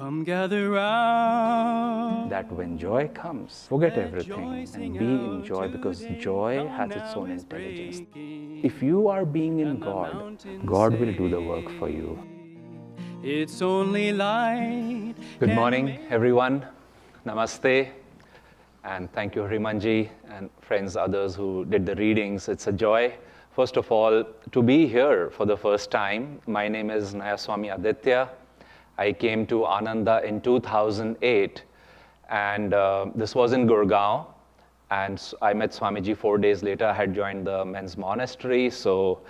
Come gather round. That when joy comes, forget everything and be in joy, because joy has its own intelligence. If you are being in God, God will do the work for you. It's only light. Good morning, everyone. Namaste. And thank you, Hrimanji, and friends, others who did the readings. It's a joy, first of all, to be here for the first time. My name is Nayaswami Aditya. I came to Ananda in 2008, and this was in Gurgaon. And I met Swamiji 4 days later. I had joined the men's monastery, so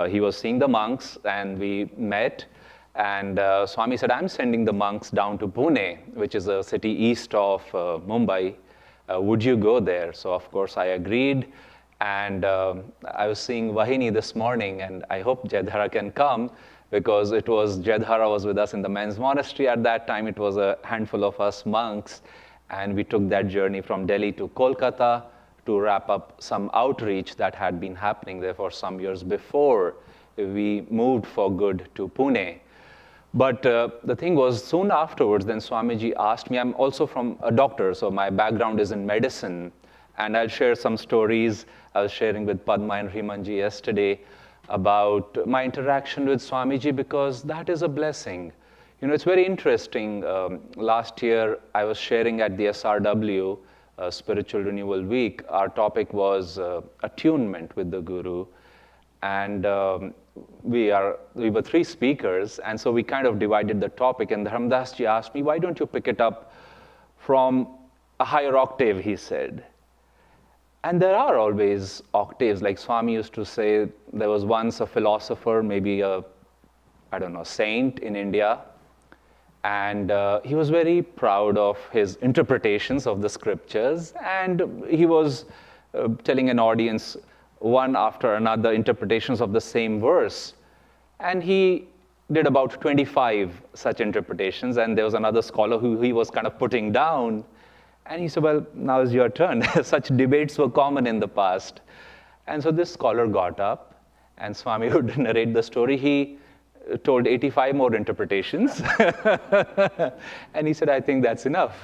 he was seeing the monks, and we met. And Swami said, I'm sending the monks down to Pune, which is a city east of Mumbai. Would you go there? So, of course, I agreed. And I was seeing Vahini this morning, and I hope Jaydhara can come, because Jaydhara was with us in the men's monastery at that time. It was a handful of us monks, and we took that journey from Delhi to Kolkata to wrap up some outreach that had been happening there for some years before we moved for good to Pune. But the thing was, soon afterwards, then Swamiji asked me, I'm also from a doctor, so my background is in medicine, and I'll share some stories. I was sharing with Padma and Hrimanji yesterday about my interaction with Swamiji, because that is a blessing. You know, it's very interesting. Last year, I was sharing at the SRW, Spiritual Renewal Week. Our topic was attunement with the Guru. And we were 3 speakers, and so we kind of divided the topic. And Dharamdas ji asked me, why don't you pick it up from a higher octave, he said. And there are always octaves. Like Swami used to say, there was once a philosopher, maybe a, saint in India. And he was very proud of his interpretations of the scriptures. And he was telling an audience one after another interpretations of the same verse. And he did about 25 such interpretations. And there was another scholar who he was kind of putting down. And he said, well, now is your turn. Such debates were common in the past. And so this scholar got up, and Swami would narrate the story. He told 85 more interpretations. And he said, I think that's enough.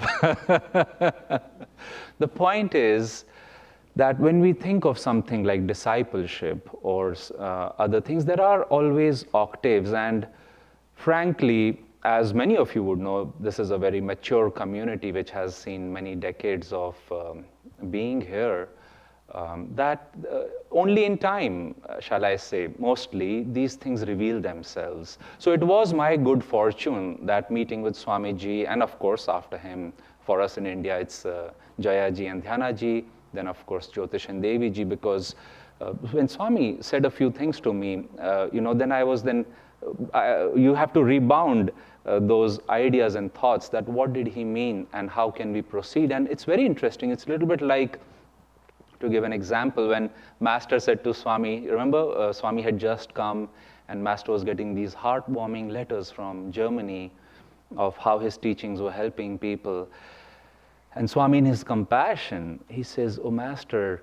The point is that when we think of something like discipleship or other things, there are always octaves. And frankly, as many of you would know, this is a very mature community which has seen many decades of being here. That only in time, shall I say, mostly, these things reveal themselves. So it was my good fortune that meeting with Swamiji, and of course after him, for us in India, it's Jayaji and Dhyanaji, then of course Jyotish and Deviji, because when Swami said a few things to me, you have to rebound those ideas and thoughts that what did he mean and how can we proceed. And it's very interesting. It's a little bit like, to give an example, when Master said to Swami, remember Swami had just come and Master was getting these heartwarming letters from Germany of how his teachings were helping people. And Swami, in his compassion, he says, oh Master,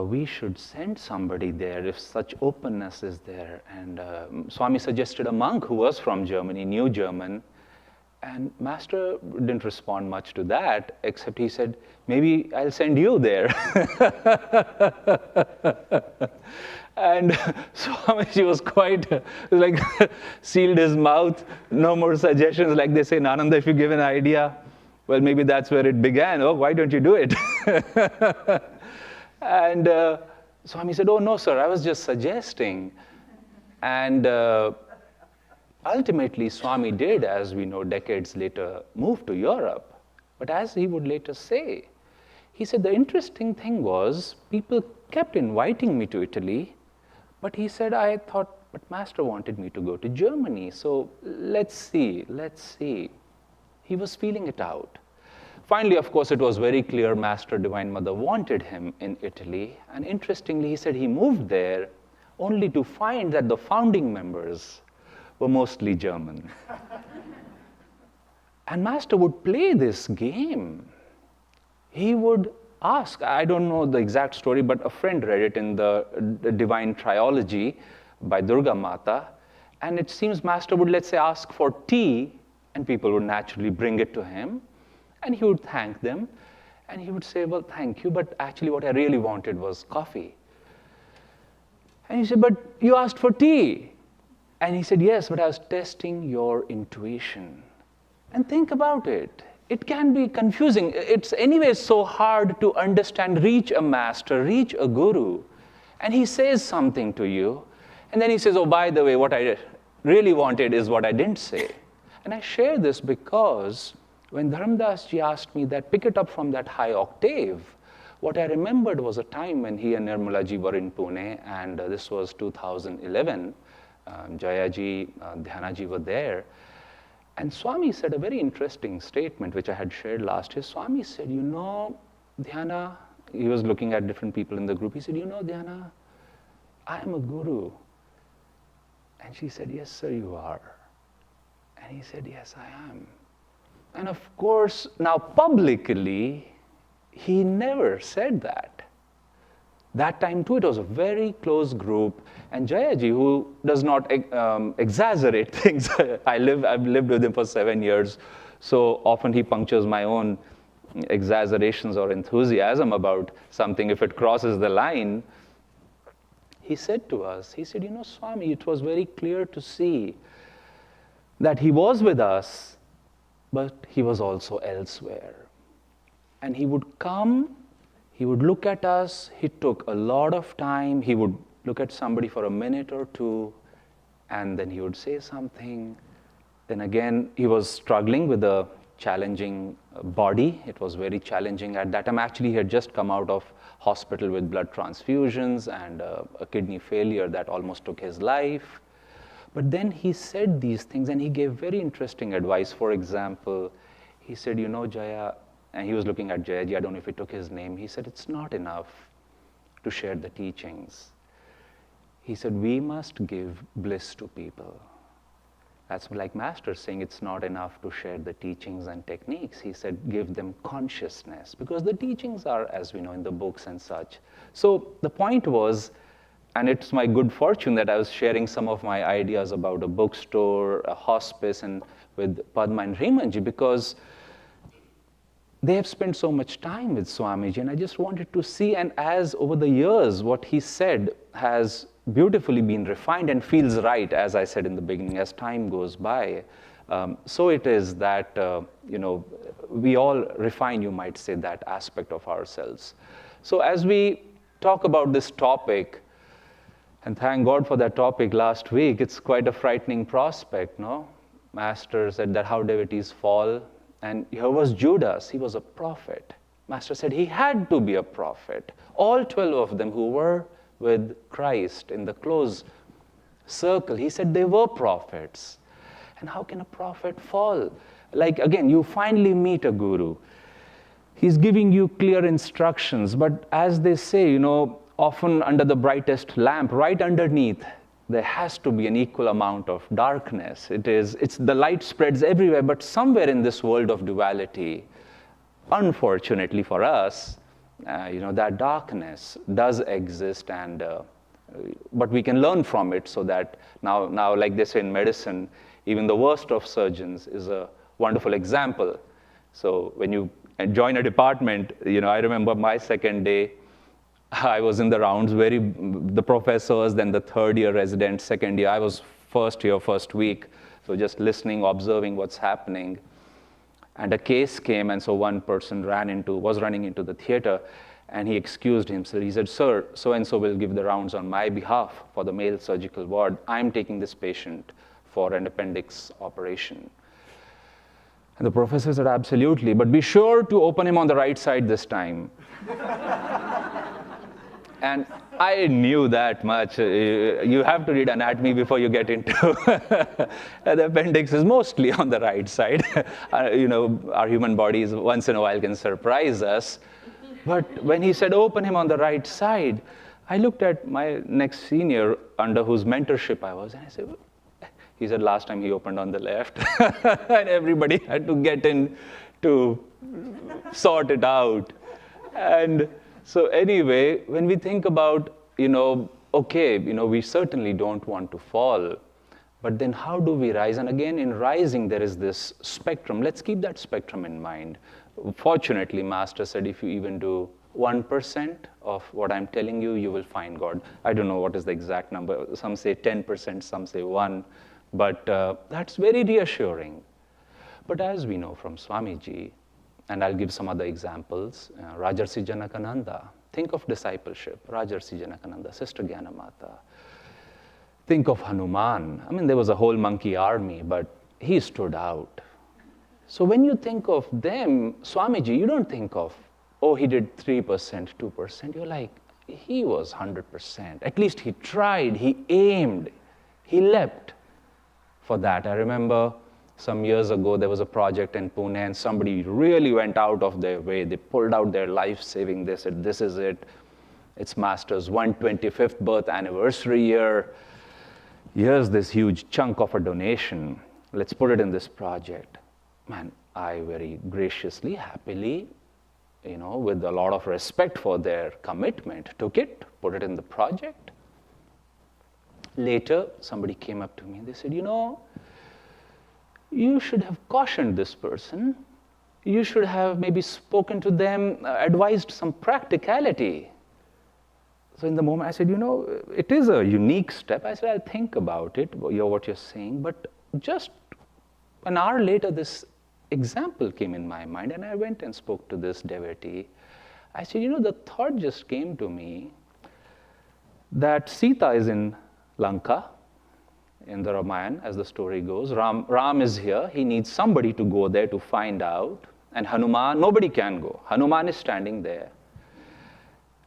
we should send somebody there if such openness is there. And Swami suggested a monk who was from Germany, knew German. And Master didn't respond much to that, except he said, maybe I'll send you there. And Swamiji was quite like, sealed his mouth, no more suggestions. Like they say in Ananda, if you give an idea, well, maybe that's where it began. Oh, why don't you do it? And Swami said, oh, no, sir, I was just suggesting. And ultimately, Swami did, as we know, decades later, move to Europe. But as he would later say, he said, the interesting thing was, people kept inviting me to Italy, but he said, I thought, but Master wanted me to go to Germany, so let's see. He was feeling it out. Finally, of course, it was very clear Master Divine Mother wanted him in Italy. And interestingly, he said he moved there only to find that the founding members were mostly German. And Master would play this game. He would ask, I don't know the exact story, but a friend read it in the Divine Trilogy by Durga Mata. And it seems Master would, let's say, ask for tea And people would naturally bring it to him, and he would thank them. And he would say, well, thank you, but actually what I really wanted was coffee. And he said, but you asked for tea. And he said, yes, but I was testing your intuition. And think about it. It can be confusing. It's anyway so hard to understand, reach a master, reach a guru. And he says something to you. And then he says, oh, by the way, what I really wanted is what I didn't say. And I share this because when Dharamdas ji asked me that, pick it up from that high octave, what I remembered was a time when he and Nirmala ji were in Pune, and this was 2011. Jaya ji, Dhyana ji were there. And Swami said a very interesting statement, which I had shared last year. Swami said, you know, Dhyana, he was looking at different people in the group. He said, you know, Dhyana, I am a guru. And she said, yes, sir, you are. And he said, yes, I am. And of course, now publicly, he never said that. That time too, it was a very close group. And Jayaji, who does not exaggerate things, I've lived with him for 7 years, so often he punctures my own exaggerations or enthusiasm about something if it crosses the line. He said to us, he said, you know, Swami, it was very clear to see that he was with us, but he was also elsewhere. And he would come, he would look at us, he took a lot of time, he would look at somebody for a minute or two, and then he would say something. Then again, he was struggling with a challenging body. It was very challenging at that time. Actually, he had just come out of hospital with blood transfusions and a kidney failure that almost took his life. But then he said these things, and he gave very interesting advice. For example, he said, you know, Jaya, and he was looking at Jayaji, I don't know if he took his name, he said, it's not enough to share the teachings. He said, we must give bliss to people. That's like Master saying it's not enough to share the teachings and techniques. He said, give them consciousness, because the teachings are, as we know, in the books and such. So the point was, and it's my good fortune that I was sharing some of my ideas about a bookstore, a hospice, and with Padma and Remanji, because they have spent so much time with Swamiji, and I just wanted to see, and as over the years, what he said has beautifully been refined and feels right, as I said in the beginning, as time goes by. So it is that, you know, we all refine, you might say, that aspect of ourselves. So as we talk about this topic, and thank God for that topic last week, it's quite a frightening prospect, no? Master said that how devotees fall, and here was Judas, he was a prophet. Master said he had to be a prophet. All 12 of them who were with Christ in the close circle, he said they were prophets. And how can a prophet fall? Like, again, you finally meet a guru. He's giving you clear instructions, but as they say, you know, often under the brightest lamp, right underneath, there has to be an equal amount of darkness. It's the light spreads everywhere, but somewhere in this world of duality, unfortunately for us, you know, that darkness does exist, and but we can learn from it, so that now, like they say in medicine, even the worst of surgeons is a wonderful example. So when you join a department, you know, I remember my second day, I was in the rounds, the professors, then the third year residents, second year, I was first year, first week, so just listening, observing what's happening. And a case came, and so one person was running into the theater, and he excused himself. He said, sir, so-and-so will give the rounds on my behalf for the male surgical ward. I'm taking this patient for an appendix operation. And the professor said, absolutely, but be sure to open him on the right side this time. And I knew that much. You have to read anatomy before you get into the appendix is mostly on the right side. You know, our human bodies once in a while can surprise us. But when he said, open him on the right side, I looked at my next senior under whose mentorship I was, and I said, he said last time he opened on the left. And everybody had to get in to sort it out. And so anyway, when we think about, you know, okay, you know, we certainly don't want to fall, But then how do we rise? And again, in rising, there is this spectrum. Let's keep that spectrum in mind. Fortunately, Master said, if you even do 1% of what I'm telling you, you will find God. I don't know what is the exact number. Some say 10%, some say 1%. But that's very reassuring. But as we know from Swamiji, and I'll give some other examples, Rajarsi Janakananda. Think of discipleship. Rajarsi Janakananda, Sister Gyanamata. Think of Hanuman. I mean, there was a whole monkey army, but he stood out. So when you think of them, Swamiji, you don't think of, oh, he did 3%, 2%. You're like, he was 100%. At least he tried, he aimed, he leapt for that. I remember some years ago, there was a project in Pune, and somebody really went out of their way. They pulled out their life saving. They said, this is it. It's Master's 125th birth anniversary year. Here's this huge chunk of a donation. Let's put it in this project. Man, I very graciously, happily, with a lot of respect for their commitment, took it, put it in the project. Later, somebody came up to me and they said, you should have cautioned this person. You should have maybe spoken to them, advised some practicality. So in the moment, I said, it is a unique step. I said, I'll think about it, what you're saying. But just an hour later, this example came in my mind, and I went and spoke to this devotee. I said, the thought just came to me that Sita is in Lanka, in the Ramayana, as the story goes. Ram is here. He needs somebody to go there to find out. And Hanuman, nobody can go. Hanuman is standing there.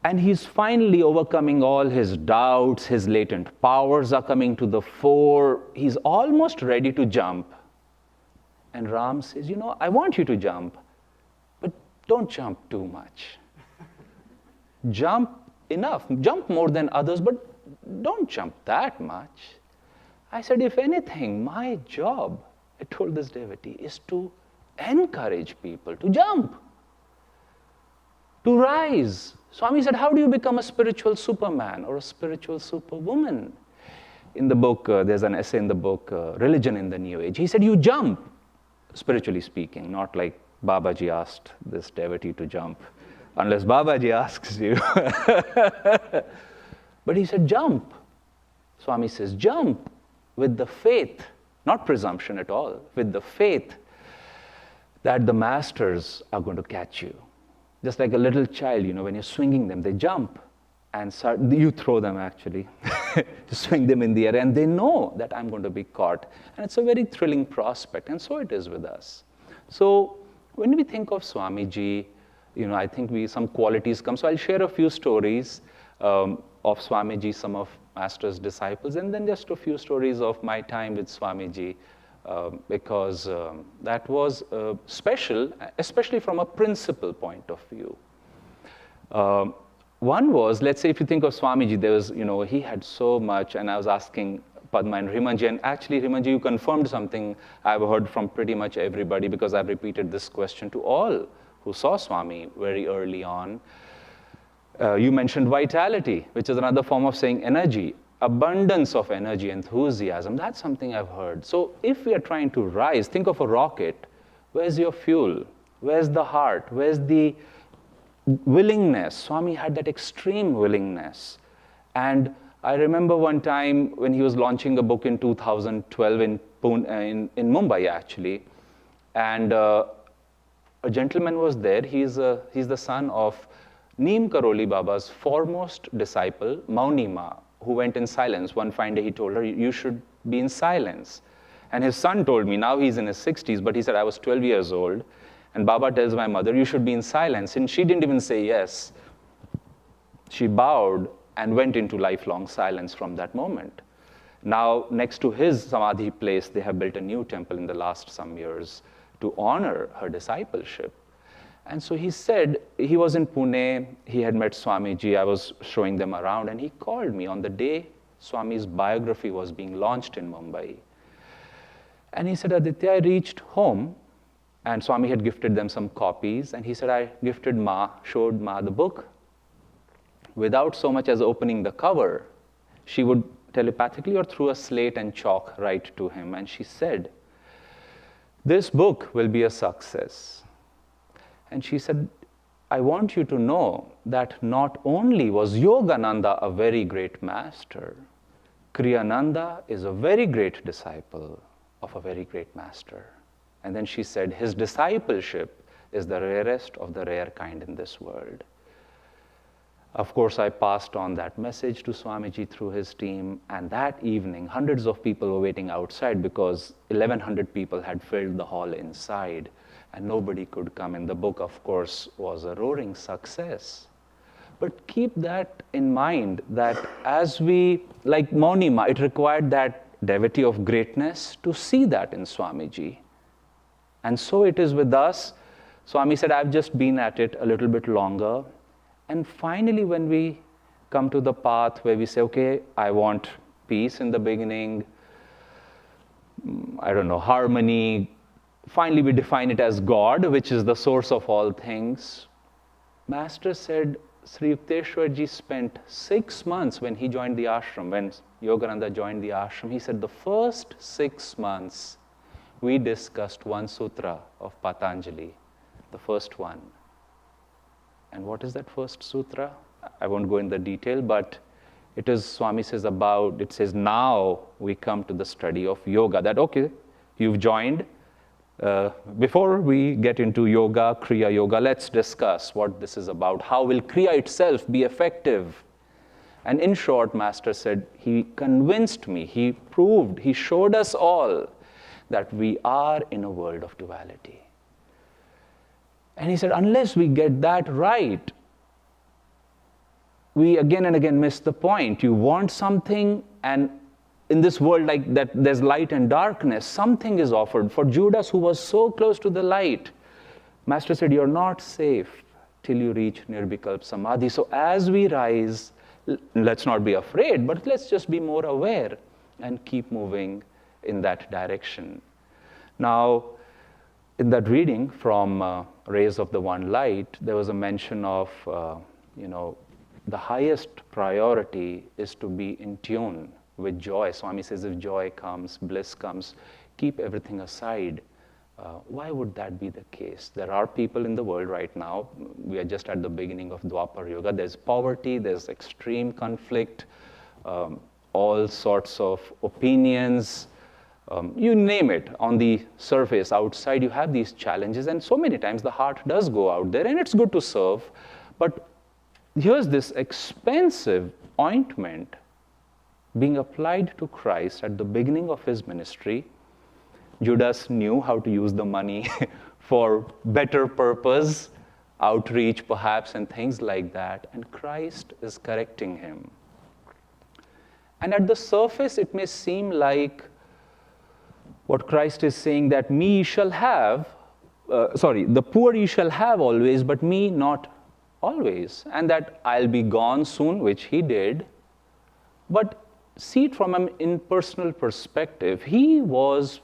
And he's finally overcoming all his doubts. His latent powers are coming to the fore. He's almost ready to jump. And Ram says, I want you to jump, but don't jump too much. Jump enough. Jump more than others, but don't jump that much. I said, if anything, my job, I told this devotee, is to encourage people to jump, to rise. Swami said, how do you become a spiritual superman or a spiritual superwoman? In the book, there's an essay in the book, Religion in the New Age. He said, you jump, spiritually speaking, not like Babaji asked this devotee to jump, unless Babaji asks you. But he said, jump. Swami says, jump with the faith, not presumption at all, with the faith that the masters are going to catch you. Just like a little child, when you're swinging them, they jump and you throw them actually, to swing them in the air, and they know that I'm going to be caught. And it's a very thrilling prospect, and so it is with us. So when we think of Swamiji, I think some qualities come. So I'll share a few stories of Swamiji, some of Master's disciples, and then just a few stories of my time with Swamiji, because that was special, especially from a principle point of view. One was, let's say if you think of Swamiji, there was, he had so much, and I was asking Padma and Rimanji, and actually Rimanji, you confirmed something I've heard from pretty much everybody, because I've repeated this question to all who saw Swami very early on. You mentioned vitality, which is another form of saying energy, abundance of energy, enthusiasm. That's something I've heard. So if we are trying to rise, think of a rocket. Where's your fuel? Where's the heart? Where's the willingness? Swami had that extreme willingness. And I remember one time when he was launching a book in 2012 in Mumbai, actually. And a gentleman was there. He's the son of Neem Karoli Baba's foremost disciple, Maunima, who went in silence. One fine day he told her, you should be in silence. And his son told me, now he's in his 60s, but he said, I was 12 years old. And Baba tells my mother, you should be in silence. And she didn't even say yes. She bowed and went into lifelong silence from that moment. Now, next to his Samadhi place, they have built a new temple in the last some years to honor her discipleship. And so he said, he was in Pune, he had met Swamiji, I was showing them around, and he called me on the day Swami's biography was being launched in Mumbai. And he said, Aditya, I reached home, and Swami had gifted them some copies, and he said, I showed Ma the book. Without so much as opening the cover, she would telepathically or through a slate and chalk right to him. And she said, "This book will be a success." And she said, "I want you to know that not only was Yogananda a very great master, Kriyananda is a very great disciple of a very great master." And then she said, "His discipleship is the rarest of the rare kind in this world." Of course, I passed on that message to Swamiji through his team, and that evening, hundreds of people were waiting outside because 1,100 people had filled the hall inside, and nobody could come in. The book, of course, was a roaring success. But keep that in mind, that as we, like Maunima, it required that devotee of greatness to see that in Swamiji. And so it is with us. Swami said, "I've just been at it a little bit longer." And finally, when we come to the path where we say, okay, I want peace in the beginning, I don't know, harmony, finally we define it as God, which is the source of all things. Master said, Sri Yukteswarji spent 6 months when he joined the ashram, when Yogananda joined the ashram. He said the first 6 months we discussed one sutra of Patanjali, the first one. And what is that first sutra? I won't go in the detail, but it is, Swami says about, it says, now we come to the study of yoga. That, okay, you've joined. Before we get into yoga, Kriya Yoga, let's discuss what this is about. How will Kriya itself be effective? And in short, Master said, he convinced me, he proved, he showed us all that we are in a world of duality. And he said, unless we get that right, we again and again miss the point. You want something, and in this world like that, there's light and darkness, something is offered. For Judas, who was so close to the light, Master said, you're not safe till you reach Nirvikalp Samadhi. So as we rise, let's not be afraid, but let's just be more aware and keep moving in that direction. Now, in that reading from Rays of the One Light, there was a mention of, the highest priority is to be in tune with joy. Swami says if joy comes, bliss comes, keep everything aside. Why would that be the case? There are people in the world right now, we are just at the beginning of Dwapar Yoga, there's poverty, there's extreme conflict, all sorts of opinions, you name it. On the surface, outside, you have these challenges, and so many times the heart does go out there, and it's good to serve. But here's this expensive ointment being applied to Christ at the beginning of his ministry. Judas knew how to use the money for better purpose, outreach perhaps, and things like that, and Christ is correcting him. And at the surface, it may seem like what Christ is saying, that me shall have, the poor ye shall have always, but me not always. And that I'll be gone soon, which he did. But see it from an impersonal perspective. He was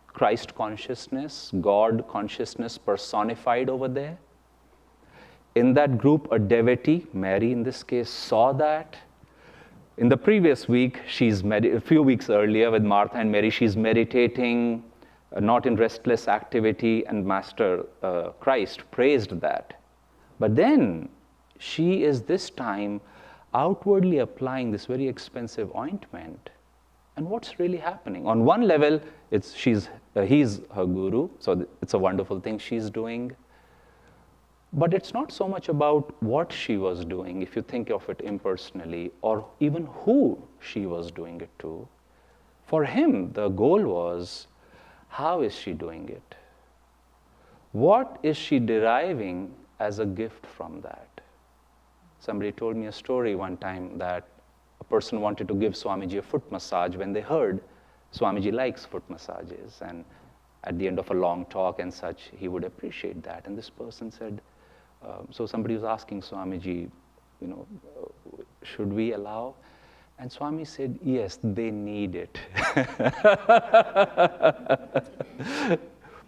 Christ consciousness, God consciousness personified over there. In that group, a devotee, Mary in this case, saw that. In the previous week, a few weeks earlier with Martha and Mary, she's meditating, not in restless activity, and Master Christ praised that. But then she is this time outwardly applying this very expensive ointment. And what's really happening? On one level, he's her guru, so it's a wonderful thing she's doing. But it's not so much about what she was doing, if you think of it impersonally, or even who she was doing it to. For him, the goal was, how is she doing it? What is she deriving as a gift from that? Somebody told me a story one time that a person wanted to give Swamiji a foot massage when they heard Swamiji likes foot massages, and at the end of a long talk and such, he would appreciate that. And this person said, so somebody was asking Swamiji, should we allow? And Swami said, yes, they need it.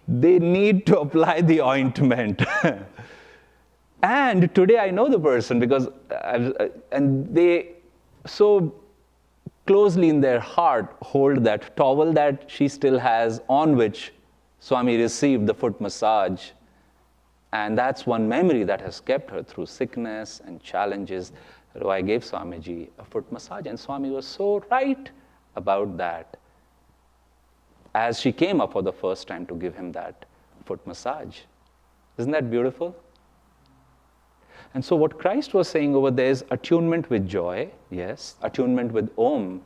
They need to apply the ointment. And today I know the person because, and they so closely in their heart hold that towel that she still has, on which Swami received the foot massage. And that's one memory that has kept her through sickness and challenges. So I gave Swamiji a foot massage, and Swami was so right about that as she came up for the first time to give him that foot massage. Isn't that beautiful? And so what Christ was saying over there is attunement with joy, yes, attunement with Om.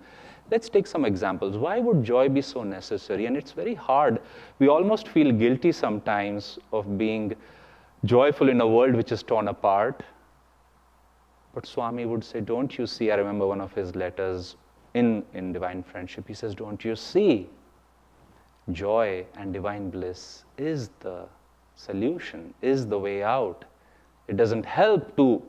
Let's take some examples. Why would joy be so necessary? And it's very hard. We almost feel guilty sometimes of being joyful in a world which is torn apart. But Swami would say, don't you see, I remember one of his letters in Divine Friendship, he says, don't you see, joy and divine bliss is the solution, is the way out. It doesn't help to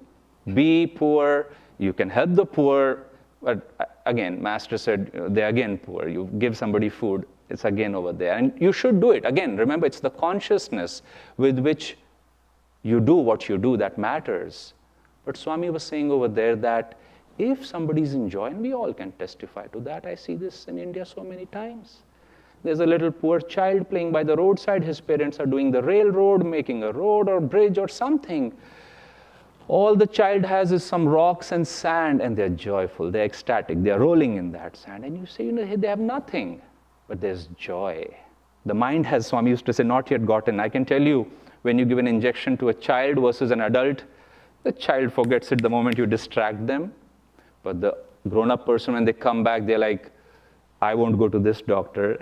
be poor. You can help the poor, but again, Master said, they're again poor. You give somebody food, it's again over there. And you should do it. Again, remember, it's the consciousness with which you do what you do that matters. But Swami was saying over there that if somebody's in joy, and we all can testify to that, I see this in India so many times. There's a little poor child playing by the roadside. His parents are doing the railroad, making a road or bridge or something. All the child has is some rocks and sand, and they're joyful, they're ecstatic, they're rolling in that sand. And you say, they have nothing, but there's joy. The mind has, Swami used to say, not yet gotten. I can tell you, when you give an injection to a child versus an adult, the child forgets it the moment you distract them. But the grown-up person, when they come back, they're like, I won't go to this doctor,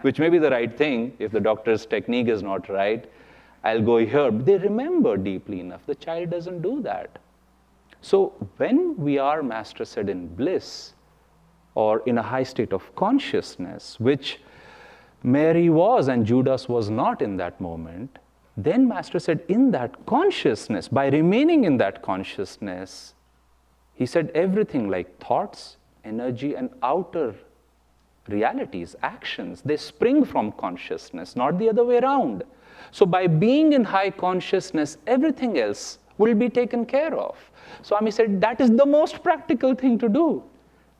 which may be the right thing if the doctor's technique is not right. I'll go here. But they remember deeply enough. The child doesn't do that. So when we are, Master said, in bliss or in a high state of consciousness, which Mary was and Judas was not in that moment, then Master said, in that consciousness, by remaining in that consciousness, he said everything like thoughts, energy, and outer realities, actions, they spring from consciousness, not the other way around. So by being in high consciousness, everything else will be taken care of. Swami said that is the most practical thing to do.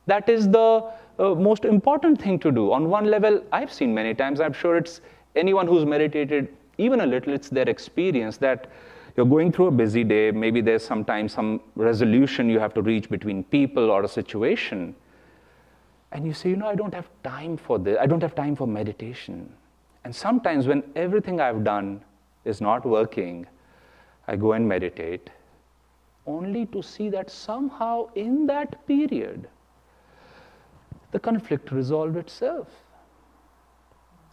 That is the most important thing to do. On one level, I've seen many times, I'm sure it's anyone who's meditated even a little, it's their experience that you're going through a busy day, maybe there's sometimes some resolution you have to reach between people or a situation. And you say, I don't have time for this. I don't have time for meditation. And sometimes when everything I've done is not working, I go and meditate, only to see that somehow in that period, the conflict resolved itself.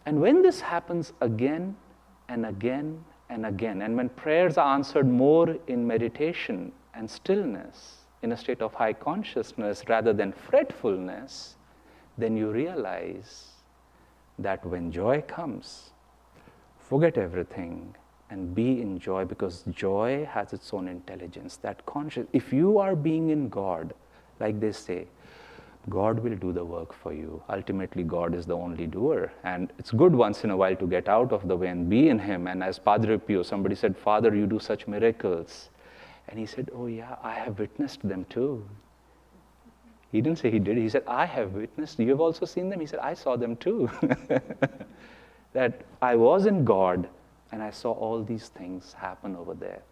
And when this happens again and again and again, and when prayers are answered more in meditation and stillness, in a state of high consciousness rather than fretfulness, then you realize that when joy comes, forget everything and be in joy, because joy has its own intelligence. That conscious, if you are being in God, like they say, God will do the work for you. Ultimately, God is the only doer. And it's good once in a while to get out of the way and be in Him. And as Padre Pio, somebody said, Father, you do such miracles. And he said, oh yeah, I have witnessed them too. He didn't say he did. He said, I have witnessed. You have also seen them? He said, I saw them too. That I was in God and I saw all these things happen over there.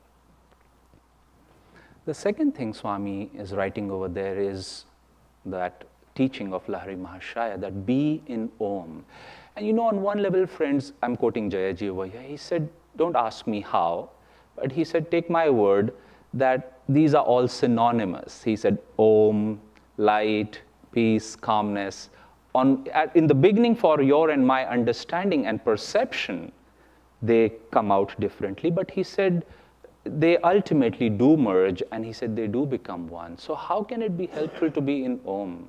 The second thing Swami is writing over there is that teaching of Lahari Mahashaya, that be in Om. And on one level, friends, I'm quoting Jayaji over here, he said, don't ask me how, but he said, take my word that these are all synonymous. He said, Om, light, peace, calmness. In the beginning, for your and my understanding and perception, they come out differently. But he said they ultimately do merge, and he said they do become one. So how can it be helpful to be in Om?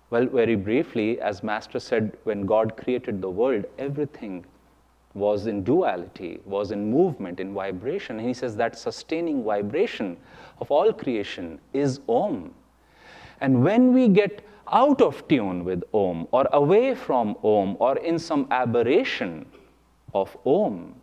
Well, very briefly, as Master said, when God created the world, everything was in duality, was in movement, in vibration. And he says that sustaining vibration of all creation is Om. And when we get out of tune with Om, or away from Om, or in some aberration of Om,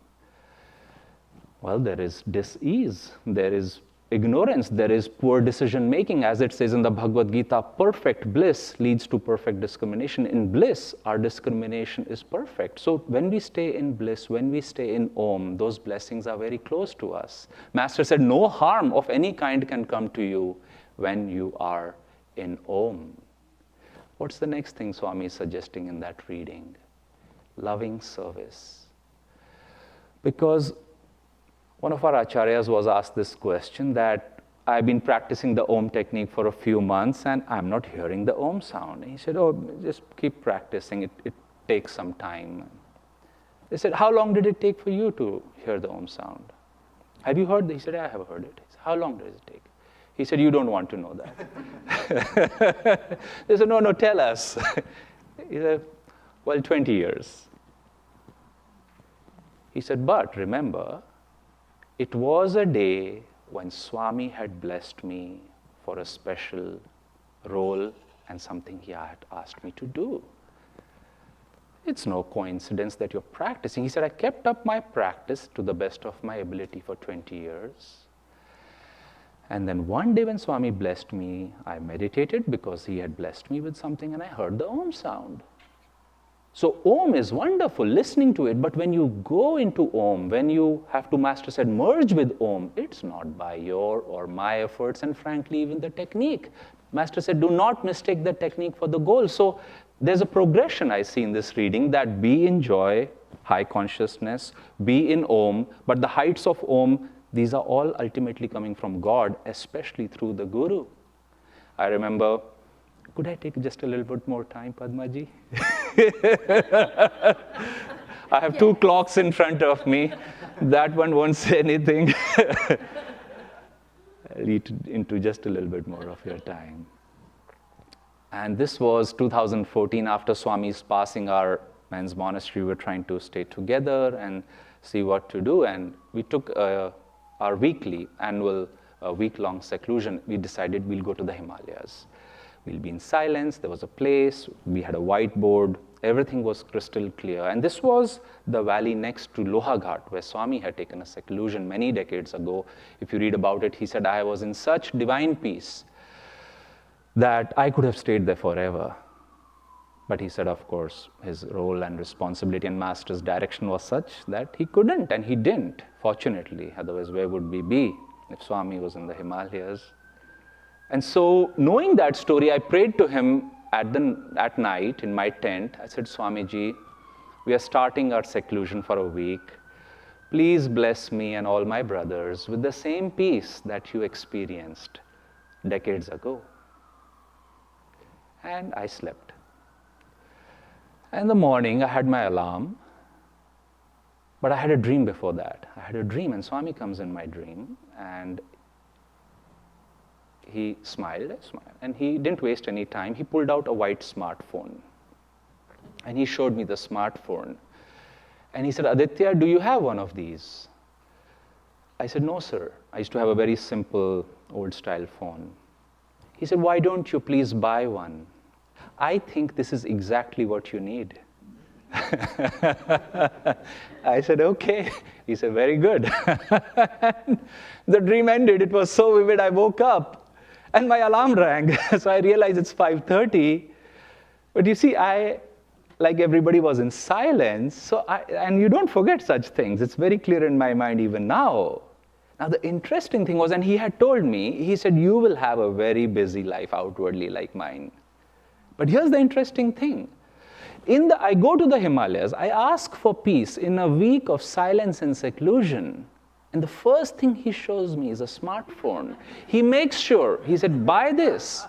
well, there is dis-ease, there is ignorance, there is poor decision making. As it says in the Bhagavad Gita, perfect bliss leads to perfect discrimination. In bliss, our discrimination is perfect. So when we stay in bliss, when we stay in Om, those blessings are very close to us. Master said, no harm of any kind can come to you when you are in Om. What's the next thing Swami is suggesting in that reading? Loving service. Because one of our acharyas was asked this question that I've been practicing the Om technique for a few months and I'm not hearing the Om sound. And he said, oh, just keep practicing. It takes some time. They said, how long did it take for you to hear the Om sound? Have you heard? He said, I have heard it. He said, how long does it take? He said, you don't want to know that. They said, no, tell us. He said, well, 20 years. He said, but remember, it was a day when Swami had blessed me for a special role and something he had asked me to do. It's no coincidence that you're practicing. He said, I kept up my practice to the best of my ability for 20 years. And then one day when Swami blessed me, I meditated because he had blessed me with something and I heard the Om sound. So Om is wonderful, listening to it, but when you go into Om, when you have to, Master said, merge with Om, it's not by your or my efforts, and frankly, even the technique. Master said, do not mistake the technique for the goal. So there's a progression I see in this reading that be in joy, high consciousness, be in Om, but the heights of Om, these are all ultimately coming from God, especially through the Guru. I remember, could I take just a little bit more time, Padmaji? I have two clocks in front of me. That one won't say anything. I'll eat into just a little bit more of your time. And this was 2014, after Swami's passing. Our men's monastery, we were trying to stay together and see what to do. And we took our weekly, annual week-long seclusion. We decided we'll go to the Himalayas. We'll be in silence. There was a place. We had a whiteboard. Everything was crystal clear. And this was the valley next to Lohaghat, where Swami had taken a seclusion many decades ago. If you read about it, he said, I was in such divine peace that I could have stayed there forever. But he said, of course, his role and responsibility and Master's direction was such that he couldn't, and he didn't, fortunately. Otherwise, where would we be if Swami was in the Himalayas? And so, knowing that story, I prayed to him at night in my tent. I said, Swamiji, we are starting our seclusion for a week. Please bless me and all my brothers with the same peace that you experienced decades ago. And I slept. In the morning, I had my alarm, but I had a dream before that. I had a dream, and Swami comes in my dream, and he smiled, and he didn't waste any time. He pulled out a white smartphone, and he showed me the smartphone. And he said, Aditya, do you have one of these? I said, no, sir. I used to have a very simple, old-style phone. He said, why don't you please buy one? I think this is exactly what you need. I said, okay. He said, very good. The dream ended. It was so vivid, I woke up. And my alarm rang, so I realized it's 5:30. But you see, like everybody, was in silence, and you don't forget such things. It's very clear in my mind even now. Now, the interesting thing was, and he had told me, he said, you will have a very busy life outwardly like mine. But here's the interesting thing. I go to the Himalayas, I ask for peace in a week of silence and seclusion. And the first thing he shows me is a smartphone. He makes sure, he said, buy this.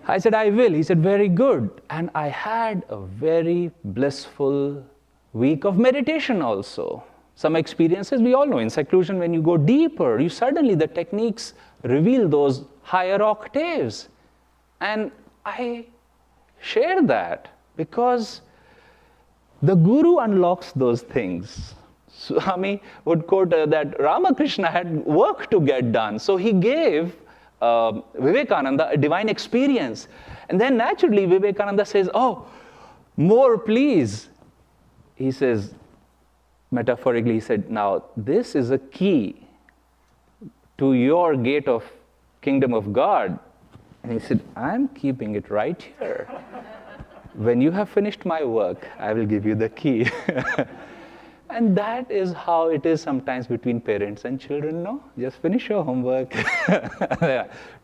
I said, I will. He said, very good. And I had a very blissful week of meditation also. Some experiences we all know. In seclusion, when you go deeper, the techniques reveal those higher octaves. And I share that because the Guru unlocks those things. Swami would quote that Ramakrishna had work to get done. So he gave Vivekananda a divine experience. And then naturally Vivekananda says, oh, more please. He says, metaphorically, he said, now this is a key to your gate of kingdom of God. And he said, I'm keeping it right here. When you have finished my work, I will give you the key. And that is how it is sometimes between parents and children, no? Just finish your homework,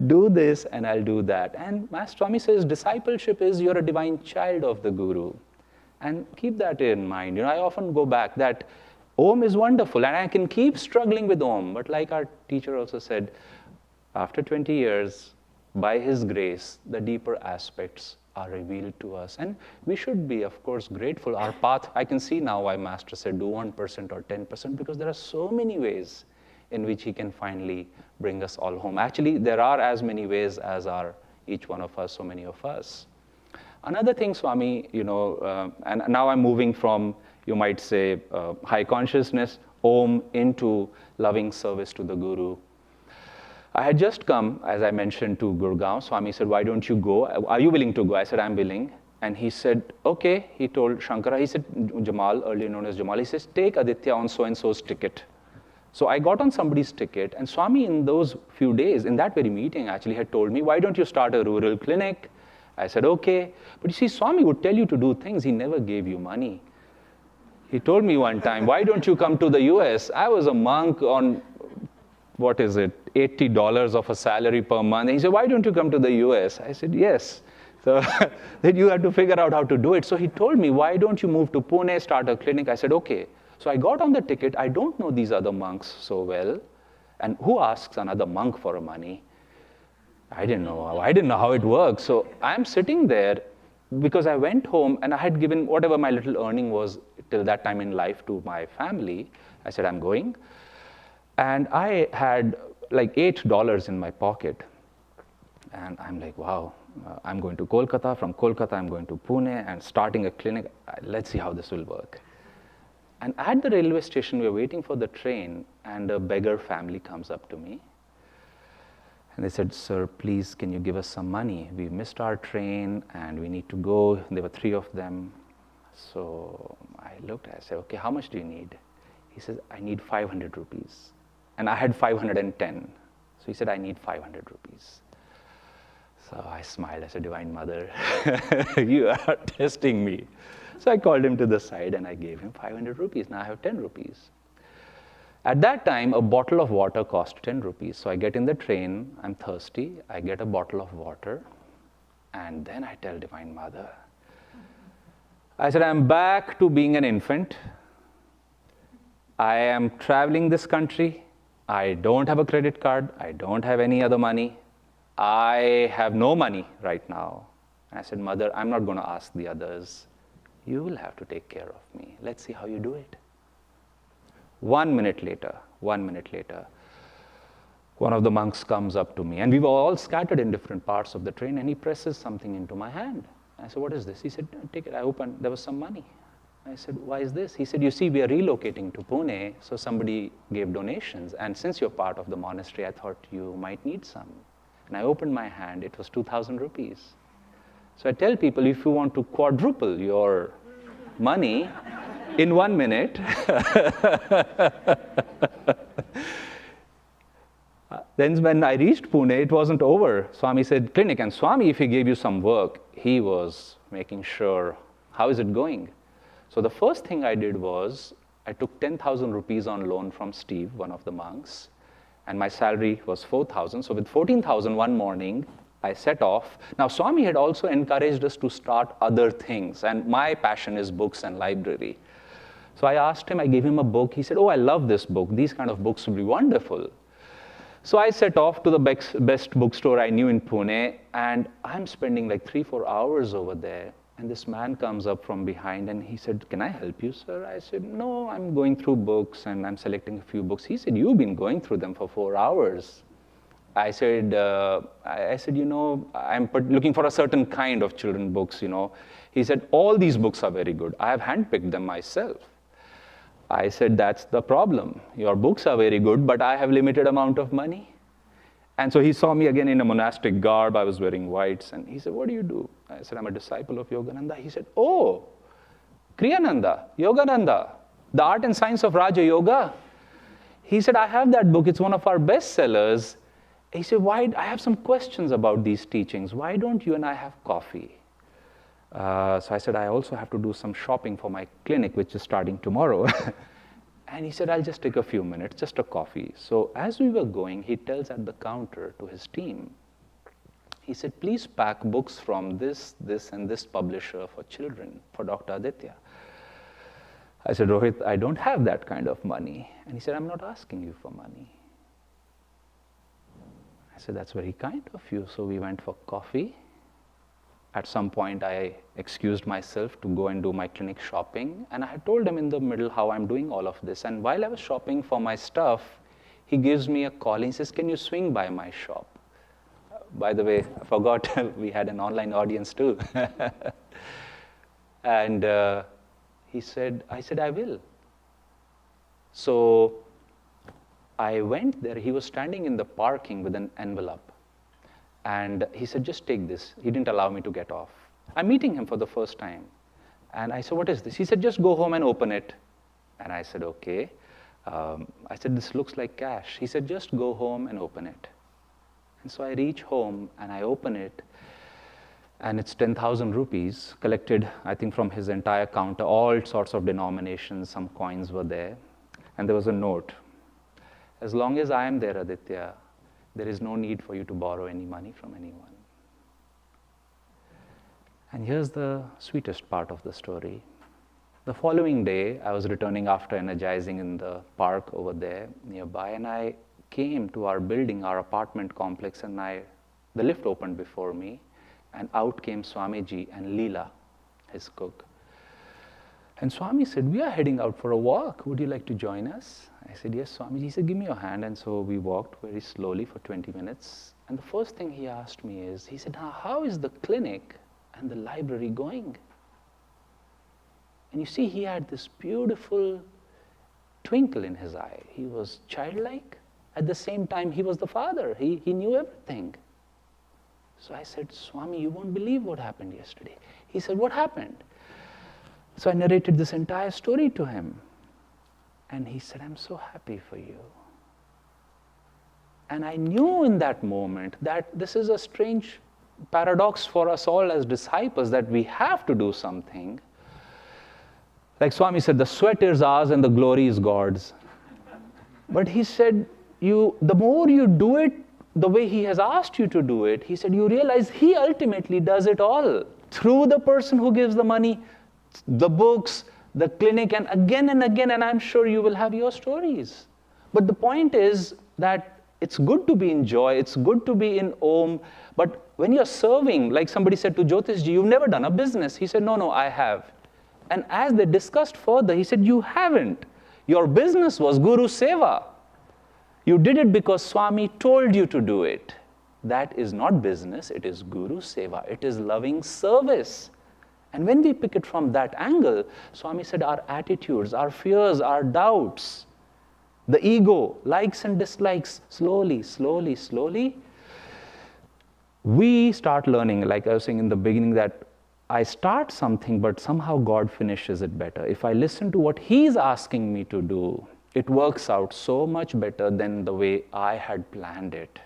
do this, and I'll do that. And Master Swami says discipleship is you're a divine child of the Guru. And keep that in mind. I often go back that Om is wonderful, and I can keep struggling with Om. But like our teacher also said, after 20 years, by his grace, the deeper aspects are revealed to us. And we should be, of course, grateful. Our path, I can see now why Master said do 1% or 10%, because there are so many ways in which he can finally bring us all home. Actually, there are as many ways as are each one of us, so many of us. Another thing, Swami, and now I'm moving from, you might say, high consciousness, Om, into loving service to the Guru. I had just come, as I mentioned, to Gurgaon. Swami said, why don't you go? Are you willing to go? I said, I'm willing. And he said, okay. He told Shankara, he said, Jamal, earlier known as Jamal, he says, take Aditya on so-and-so's ticket. So I got on somebody's ticket, and Swami in those few days, in that very meeting actually, had told me, why don't you start a rural clinic? I said, okay. But you see, Swami would tell you to do things. He never gave you money. He told me one time, why don't you come to the US? I was a monk on, $80 of a salary per month. And he said, why don't you come to the US? I said, yes. So then you have to figure out how to do it. So he told me, why don't you move to Pune, start a clinic? I said, okay. So I got on the ticket. I don't know these other monks so well. And who asks another monk for money? I didn't know how it works. So I'm sitting there because I went home and I had given whatever my little earning was till that time in life to my family. I said, I'm going. And I had like $8 in my pocket. And I'm like, wow, I'm going to Kolkata. From Kolkata, I'm going to Pune and starting a clinic. Let's see how this will work. And at the railway station, we were waiting for the train, and a beggar family comes up to me. And they said, sir, please, can you give us some money? We missed our train, and we need to go. There were 3 of them. So I looked, I said, okay, how much do you need? He says, I need 500 rupees. And I had 510. So he said, I need 500 rupees. So I smiled. I said, Divine Mother, you are testing me. So I called him to the side and I gave him 500 rupees. Now I have 10 rupees. At that time, a bottle of water cost 10 rupees. So I get in the train, I'm thirsty, I get a bottle of water, and then I tell Divine Mother, I said, I'm back to being an infant. I am traveling this country. I don't have a credit card. I don't have any other money. I have no money right now. And I said, Mother, I'm not going to ask the others. You will have to take care of me. Let's see how you do it. 1 minute later, one of the monks comes up to me, and we were all scattered in different parts of the train, and he presses something into my hand. I said, what is this? He said, take it. I opened, there was some money. I said, why is this? He said, you see, we are relocating to Pune, so somebody gave donations, and since you're part of the monastery, I thought you might need some. And I opened my hand, it was 2,000 rupees. So I tell people, if you want to quadruple your money in 1 minute, then when I reached Pune, it wasn't over. Swami said, clinic. And Swami, if he gave you some work, he was making sure, how is it going? So the first thing I did was, I took 10,000 rupees on loan from Steve, one of the monks, and my salary was 4,000. So with 14,000 one morning, I set off. Now, Swami had also encouraged us to start other things, and my passion is books and library. So I asked him, I gave him a book. He said, oh, I love this book. These kind of books would be wonderful. So I set off to the best bookstore I knew in Pune, and I'm spending like 3-4 hours over there. And this man comes up from behind, and he said, can I help you, sir? I said, no, I'm going through books, and I'm selecting a few books. He said, you've been going through them for 4 hours. I said, you know, I'm looking for a certain kind of children's books, you know. He said, all these books are very good. I have handpicked them myself. I said, that's the problem. Your books are very good, but I have limited amount of money. And so he saw me again in a monastic garb. I was wearing whites. And he said, what do you do? I said, I'm a disciple of Yogananda. He said, oh, Kriyananda, Yogananda, the art and science of Raja Yoga. He said, I have that book. It's one of our bestsellers. He said, why? I have some questions about these teachings. Why don't you and I have coffee? So I said, I also have to do some shopping for my clinic, which is starting tomorrow. And he said, I'll just take a few minutes, just a coffee. So as we were going, he tells at the counter to his team, he said, please pack books from this, and this publisher for children, for Dr. Aditya. I said, Rohit, I don't have that kind of money. And he said, I'm not asking you for money. I said, that's very kind of you. So we went for coffee. At some point, I excused myself to go and do my clinic shopping. And I had told him in the middle how I'm doing all of this. And while I was shopping for my stuff, he gives me a call. He says, can you swing by my shop? By the way, I forgot we had an online audience too. And I said, I will. So I went there. He was standing in the parking with an envelope. And he said, just take this. He didn't allow me to get off. I'm meeting him for the first time. And I said, what is this? He said, just go home and open it. And I said, okay. I said, this looks like cash. He said, just go home and open it. And so I reach home and I open it. And it's 10,000 rupees collected, I think, from his entire counter, all sorts of denominations. Some coins were there. And there was a note. As long as I am there, Aditya, there is no need for you to borrow any money from anyone. And here's the sweetest part of the story. The following day, I was returning after energizing in the park over there nearby, and I came to our building, our apartment complex, and the lift opened before me, and out came Swamiji and Leela, his cook. And Swami said, we are heading out for a walk. Would you like to join us? I said, yes, Swamiji. He said, give me your hand. And so we walked very slowly for 20 minutes. And the first thing he asked me is, he said, how is the clinic and the library going? And you see, he had this beautiful twinkle in his eye. He was childlike. At the same time, he was the father. He knew everything. So I said, Swami, you won't believe what happened yesterday. He said, what happened? So I narrated this entire story to him. And he said, I'm so happy for you. And I knew in that moment that this is a strange paradox for us all as disciples, that we have to do something. Like Swami said, the sweat is ours and the glory is God's. But he said, the more you do it the way he has asked you to do it, he said, you realize he ultimately does it all through the person who gives the money, the books, the clinic, and again, and I'm sure you will have your stories. But the point is that it's good to be in joy, it's good to be in Om, but when you're serving, like somebody said to Jyotishji, you've never done a business. He said, no, I have. And as they discussed further, he said, you haven't. Your business was Guru Seva. You did it because Swami told you to do it. That is not business, it is Guru Seva. It is loving service. And when we pick it from that angle, Swami said our attitudes, our fears, our doubts, the ego, likes and dislikes, slowly, we start learning, like I was saying in the beginning, that I start something, but somehow God finishes it better. If I listen to what He's asking me to do, it works out so much better than the way I had planned it.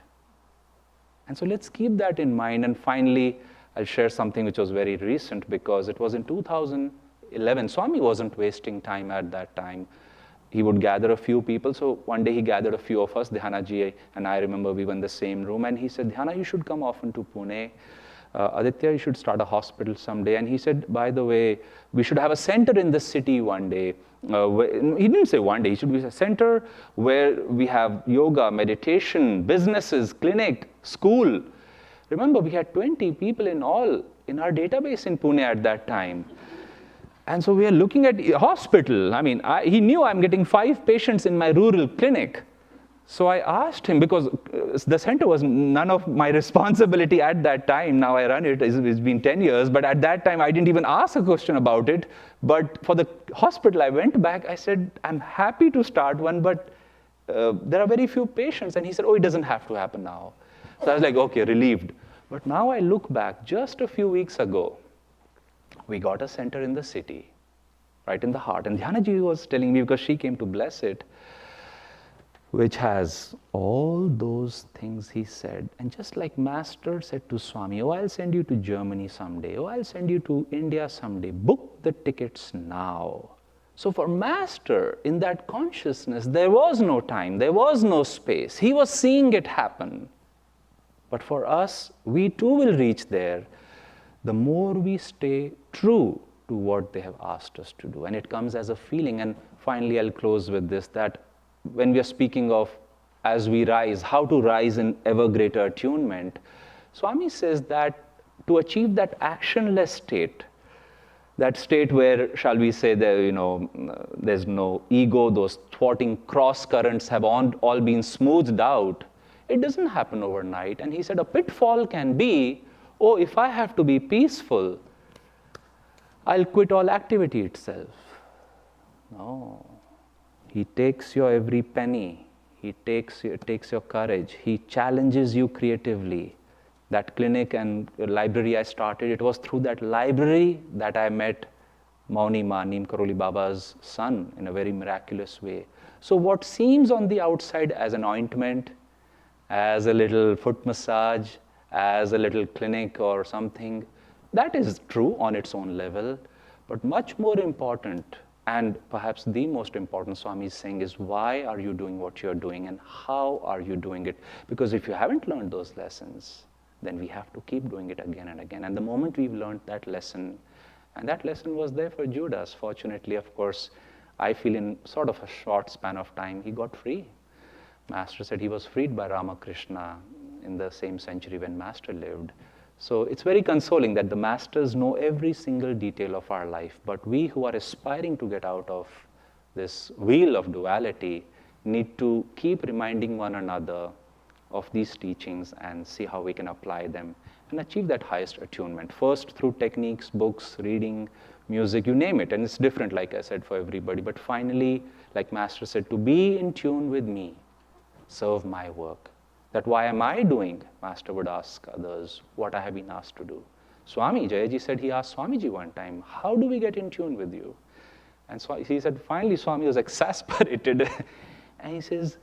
And so let's keep that in mind. And finally, I'll share something which was very recent, because it was in 2011. Swami wasn't wasting time at that time. He would gather a few people. So one day he gathered a few of us, Dhyanaji and I remember we were in the same room. And he said, Dhyana, you should come often to Pune. Aditya, you should start a hospital someday. And he said, by the way, we should have a center in the city one day. He didn't say one day, it should be a center where we have yoga, meditation, businesses, clinic, school. Remember, we had 20 people in all in our database in Pune at that time. And so we are looking at a hospital. I mean, he knew I'm getting 5 patients in my rural clinic. So I asked him, because the center was none of my responsibility at that time. Now I run it, it's been 10 years, but at that time I didn't even ask a question about it. But for the hospital, I went back, I said, I'm happy to start one, but there are very few patients. And he said, oh, it doesn't have to happen now. So I was like, okay, relieved. But now I look back, just a few weeks ago, we got a center in the city, right in the heart. And Dhyanaji was telling me, because she came to bless it, which has all those things he said. And just like Master said to Swami, oh, I'll send you to Germany someday. Oh, I'll send you to India someday. Book the tickets now. So for Master, in that consciousness, there was no time, there was no space. He was seeing it happen. But for us, we too will reach there the more we stay true to what they have asked us to do. And it comes as a feeling. And finally, I'll close with this, that when we are speaking of as we rise, how to rise in ever greater attunement, Swami says that to achieve that actionless state, that state where, shall we say, there, there's no ego, those thwarting cross currents have all been smoothed out, it doesn't happen overnight. And he said a pitfall can be, oh, if I have to be peaceful, I'll quit all activity itself. No. He takes your every penny. He takes your courage. He challenges you creatively. That clinic and library I started, it was through that library that I met Mauni Ma, Neem Karoli Baba's son, in a very miraculous way. So what seems on the outside as an ointment, as a little foot massage, as a little clinic or something, that is true on its own level. But much more important, and perhaps the most important, Swami is saying, is why are you doing what you're doing and how are you doing it? Because if you haven't learned those lessons, then we have to keep doing it again and again. And the moment we've learned that lesson, and that lesson was there for Judas. Fortunately, of course, I feel in sort of a short span of time, he got free. Master said he was freed by Ramakrishna in the same century when Master lived. So it's very consoling that the Masters know every single detail of our life, but we who are aspiring to get out of this wheel of duality need to keep reminding one another of these teachings and see how we can apply them and achieve that highest attunement. First, through techniques, books, reading, music, you name it. And it's different, like I said, for everybody. But finally, like Master said, to be in tune with me, serve my work. That why am I doing? Master would ask others what I have been asked to do. Swami, Jayaji said he asked Swamiji one time, how do we get in tune with you? And so he said, finally Swami was exasperated. And he says,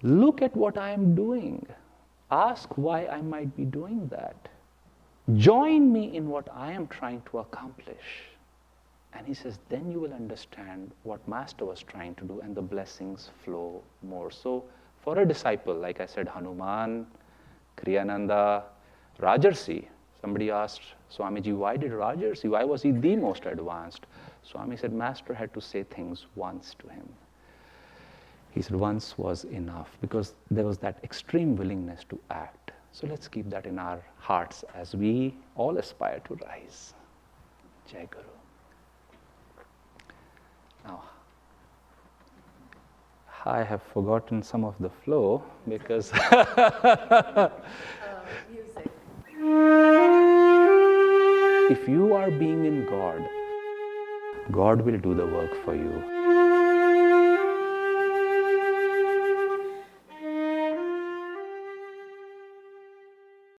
look at what I am doing. Ask why I might be doing that. Join me in what I am trying to accomplish. And he says, then you will understand what Master was trying to do and the blessings flow more. So for a disciple, like I said, Hanuman, Kriyananda, Rajarsi, somebody asked Swamiji, why did Rajarsi, why was he the most advanced? Swami said, Master had to say things once to him. He said, once was enough, because there was that extreme willingness to act. So let's keep that in our hearts as we all aspire to rise. Jai Guru. Now, I have forgotten some of the flow because music. If you are being in God, God will do the work for you.